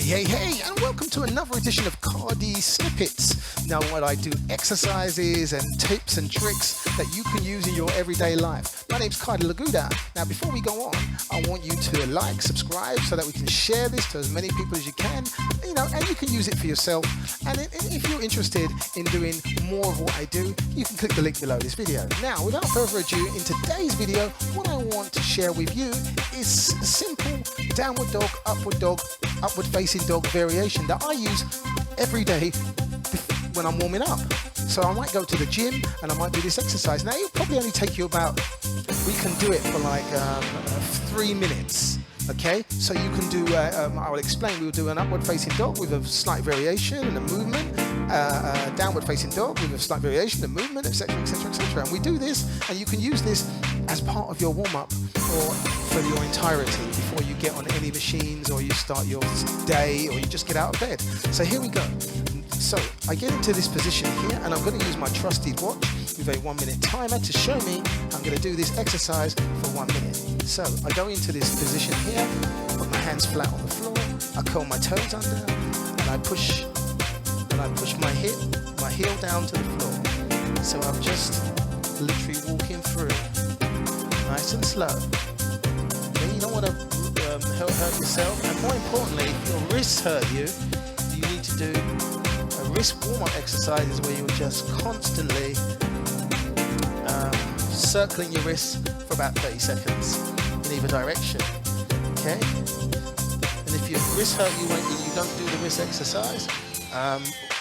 Hey, and welcome to another edition of Kardy Snippets. Now, what I do, exercises and tips and tricks that you can use in your everyday life. My name's Kardy Laguda. Now, before we go on, I want you to like, subscribe, so that we can share this to as many people as you can, and you can use it for yourself. And if you're interested in doing more of what I do, you can click the link below this video. Now, without further ado, in today's video, what I want to share with you is simple downward dog, upward facing dog variation that I use every day when I'm warming up. So I might go to the gym and I might do this exercise. Now, it'll probably only take you we can do it for like 3 minutes. Okay, so you can do, I will explain, we'll do an upward facing dog with a slight variation and a movement, downward facing dog with a slight variation and movement, etc, etc, etc. And we do this, and you can use this as part of your warm-up or for your entirety before you get on any machines or you start your day or you just get out of bed. So here we go. So I get into this position here, and I'm going to use my trusted watch with a 1 minute timer to show me I'm going to do this exercise for 1 minute. So I go into this position here, put my hands flat on the floor, I curl my toes under, and I push my heel down to the floor. So I'm just literally walking through, nice and slow. Okay, you don't want to hurt yourself, and more importantly, if your wrists hurt you, you need to do a wrist warm-up exercises where you're just constantly circling your wrists for about 30 seconds in either direction. Okay? And if your wrists hurt you when you don't do the wrist exercise,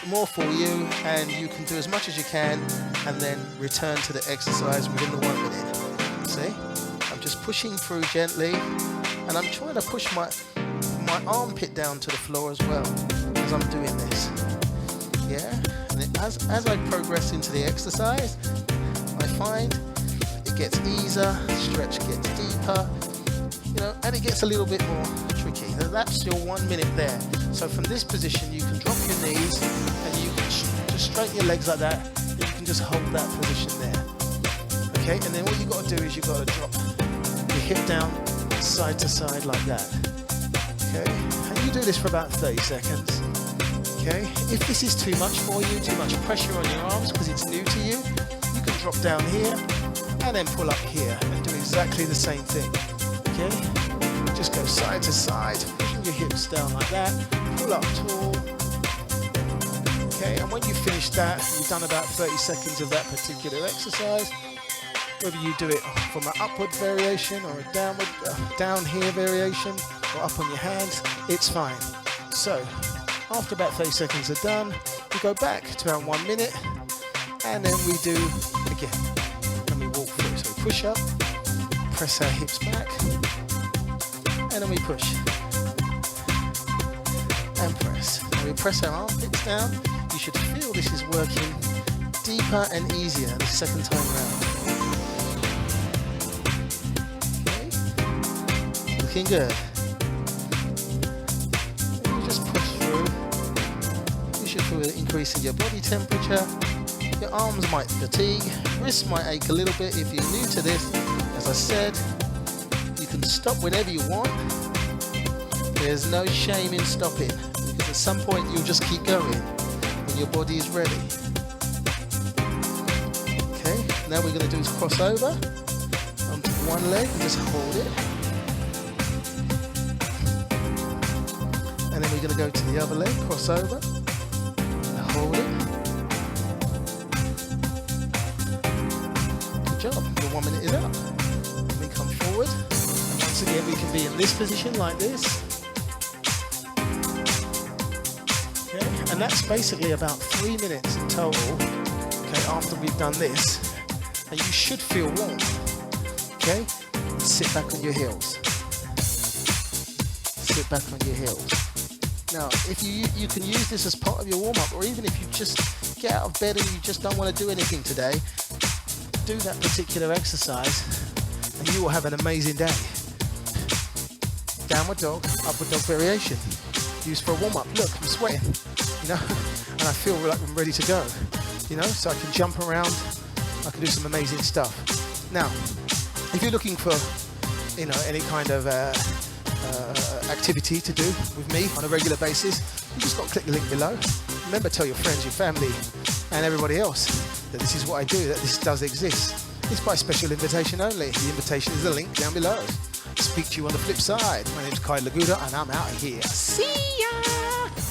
more for you, and you can do as much as you can and then return to the exercise within the 1 minute. See? I'm just pushing through gently, and I'm trying to push my armpit down to the floor as well as I'm doing this. Yeah? And as I progress into the exercise, I find it gets easier, stretch gets deeper, and it gets a little bit more tricky. Now that's your 1 minute there. So from this position, you can drop your knees and you can just straighten your legs like that, and you can just hold that position there. Okay, and then what you got to do is you got to drop your hip down side to side like that. Okay, and you do this for about 30 seconds. Okay, if this is too much for you, too much pressure on your arms because it's new to you, you can drop down here and then pull up here and do exactly the same thing. Okay, just go side to side, pushing your hips down like that, pull up tall. Okay, and when you finish that, you've done about 30 seconds of that particular exercise. Whether you do it from an upward variation or a downward, down here variation, or up on your hands, it's fine. So, after about 30 seconds are done, we go back to our 1 minute, and then we do again. And we walk through. So we push up, press our hips back, and then we push and press. And we press our armpits down. You should feel this is working deeper and easier the second time round. Okay, looking good. Feel an increase in your body temperature. Your arms might fatigue, wrists might ache a little bit if you're new to this. As I said, you can stop whenever you want. There's no shame in stopping, because at some point you'll just keep going when your body is ready. Okay, now we're going to do is cross over onto one leg and just hold it. And then we're going to go to the other leg, cross over. Hold it. Good job. Your 1 minute is up. We come forward. And once again, we can be in this position like this. Okay. And that's basically about 3 minutes in total. Okay, after we've done this. And you should feel warm. Okay? And sit back on your heels. Sit back on your heels. Now, if you can use this as part of your warm-up, or even if you just get out of bed and you just don't want to do anything today, do that particular exercise and you will have an amazing day. Downward dog, upward dog variation. Used for a warm-up. Look, I'm sweating, and I feel like I'm ready to go, so I can jump around, I can do some amazing stuff. Now, if you're looking for, any kind of activity to do with me on a regular basis, you just got to click the link below. Remember, tell your friends, your family, and everybody else that this is what I do, that this does exist. It's by special invitation only. The invitation is the link down below. Speak to you on the flip side. My name's Kardy Laguda, and I'm out of here. See ya!